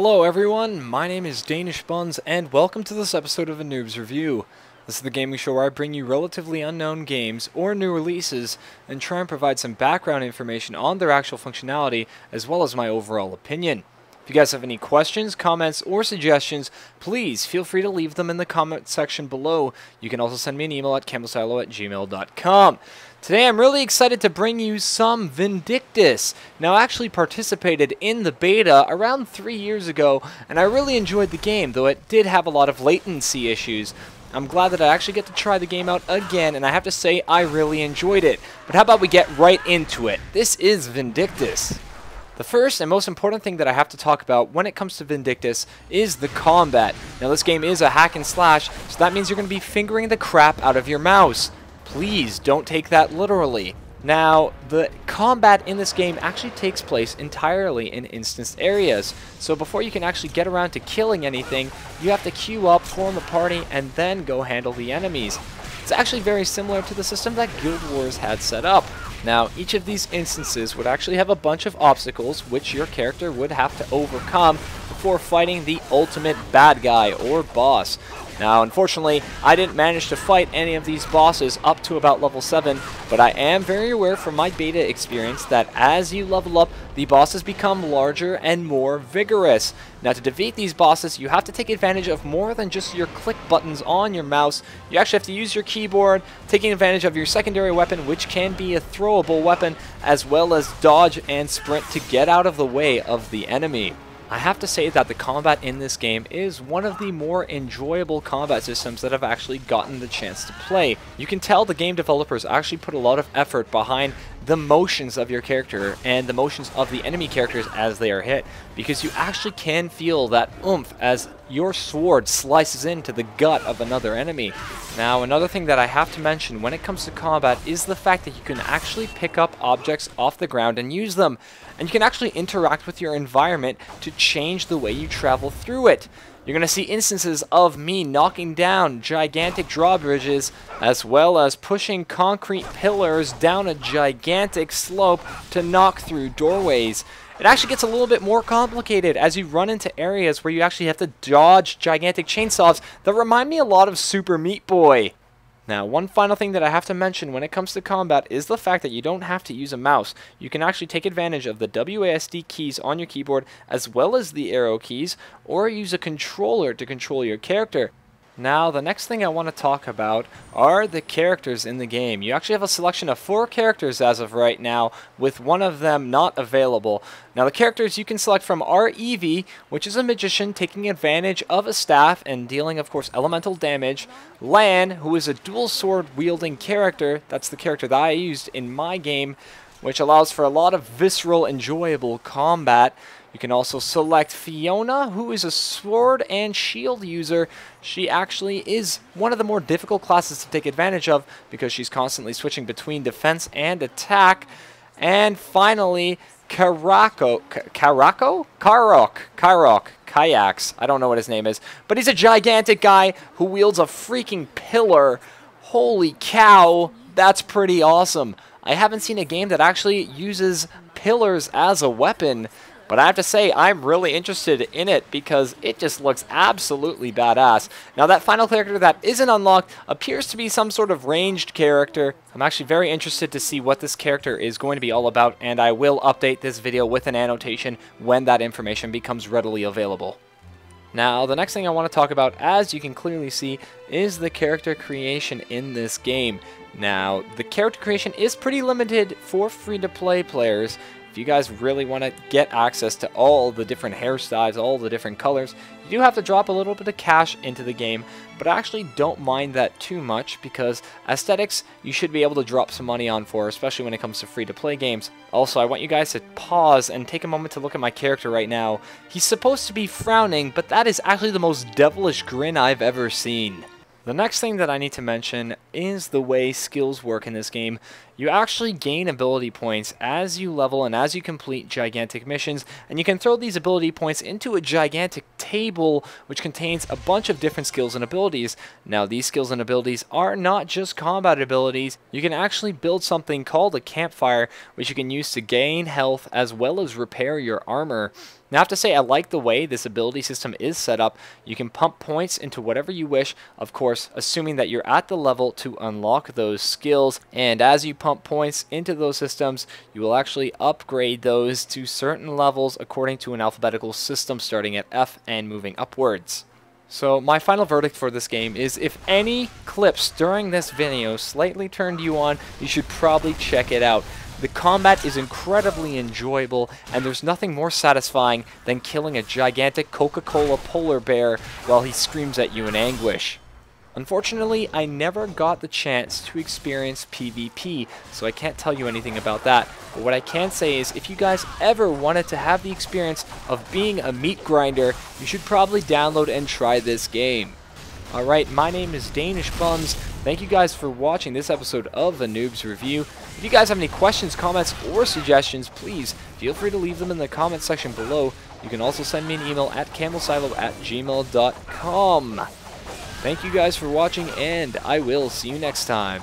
Hello everyone, my name is Danish Buns, and welcome to this episode of A Noob's Review. This is the gaming show where I bring you relatively unknown games or new releases and try and provide some background information on their actual functionality as well as my overall opinion. If you guys have any questions, comments, or suggestions, please feel free to leave them in the comment section below. You can also send me an email at camelsilo@gmail.com. Today I'm really excited to bring you some Vindictus. Now I actually participated in the beta around 3 years ago, and I really enjoyed the game, though it did have a lot of latency issues. I'm glad that I actually get to try the game out again, and I have to say I really enjoyed it. But how about we get right into it? This is Vindictus. The first and most important thing that I have to talk about when it comes to Vindictus is the combat. Now this game is a hack and slash, so that means you're going to be fingering the crap out of your mouse. Please don't take that literally. Now, the combat in this game actually takes place entirely in instanced areas. So before you can actually get around to killing anything, you have to queue up, form a party, and then go handle the enemies. It's actually very similar to the system that Guild Wars had set up. Now, each of these instances would actually have a bunch of obstacles which your character would have to overcome before fighting the ultimate bad guy or boss. Now, unfortunately, I didn't manage to fight any of these bosses up to about level 7, but I am very aware from my beta experience that as you level up, the bosses become larger and more vigorous. Now, to defeat these bosses, you have to take advantage of more than just your click buttons on your mouse. You actually have to use your keyboard, taking advantage of your secondary weapon, which can be a throwable weapon, as well as dodge and sprint to get out of the way of the enemy. I have to say that the combat in this game is one of the more enjoyable combat systems that I've actually gotten the chance to play. You can tell the game developers actually put a lot of effort behind the motions of your character and the motions of the enemy characters as they are hit, because you actually can feel that oomph as your sword slices into the gut of another enemy. Now, another thing that I have to mention when it comes to combat is the fact that you can actually pick up objects off the ground and use them, and you can actually interact with your environment to change the way you travel through it. You're going to see instances of me knocking down gigantic drawbridges, as well as pushing concrete pillars down a gigantic slope to knock through doorways. It actually gets a little bit more complicated as you run into areas where you actually have to dodge gigantic chainsaws that remind me a lot of Super Meat Boy. Now, one final thing that I have to mention when it comes to combat is the fact that you don't have to use a mouse. You can actually take advantage of the WASD keys on your keyboard as well as the arrow keys, or use a controller to control your character. Now, the next thing I want to talk about are the characters in the game. You actually have a selection of 4 characters as of right now, with one of them not available. Now, the characters you can select from are Eevee, which is a magician taking advantage of a staff and dealing, of course, elemental damage. Lan, who is a dual sword wielding character. That's the character that I used in my game, which allows for a lot of visceral, enjoyable combat. You can also select Fiona, who is a sword and shield user. She actually is one of the more difficult classes to take advantage of because she's constantly switching between defense and attack. And finally, Karok, Kayaks. I don't know what his name is, but he's a gigantic guy who wields a freaking pillar. Holy cow, that's pretty awesome. I haven't seen a game that actually uses pillars as a weapon. But I have to say, I'm really interested in it because it just looks absolutely badass. Now, that final character that isn't unlocked appears to be some sort of ranged character. I'm actually very interested to see what this character is going to be all about, and I will update this video with an annotation when that information becomes readily available. Now, the next thing I want to talk about, as you can clearly see, is the character creation in this game. Now, the character creation is pretty limited for free-to-play players. If you guys really want to get access to all the different hairstyles, all the different colors, you do have to drop a little bit of cash into the game, but I actually don't mind that too much because aesthetics you should be able to drop some money on for, especially when it comes to free-to-play games. Also, I want you guys to pause and take a moment to look at my character right now. He's supposed to be frowning, but that is actually the most devilish grin I've ever seen. The next thing that I need to mention is the way skills work in this game. You actually gain ability points as you level and as you complete gigantic missions, and you can throw these ability points into a gigantic table which contains a bunch of different skills and abilities. Now, these skills and abilities are not just combat abilities. You can actually build something called a campfire, which you can use to gain health as well as repair your armor. Now, I have to say, I like the way this ability system is set up. You can pump points into whatever you wish, of course, assuming that you're at the level to unlock those skills. And as you pump points into those systems, you will actually upgrade those to certain levels according to an alphabetical system starting at F and moving upwards. So my final verdict for this game is, if any clips during this video slightly turned you on, you should probably check it out. The combat is incredibly enjoyable, and there's nothing more satisfying than killing a gigantic Coca-Cola polar bear while he screams at you in anguish. Unfortunately, I never got the chance to experience PvP, so I can't tell you anything about that. But what I can say is, if you guys ever wanted to have the experience of being a meat grinder, you should probably download and try this game. Alright, my name is Danish Buns. Thank you guys for watching this episode of A Noob's Review. If you guys have any questions, comments, or suggestions, please feel free to leave them in the comment section below. You can also send me an email at camelsilo@gmail.com. Thank you guys for watching, and I will see you next time.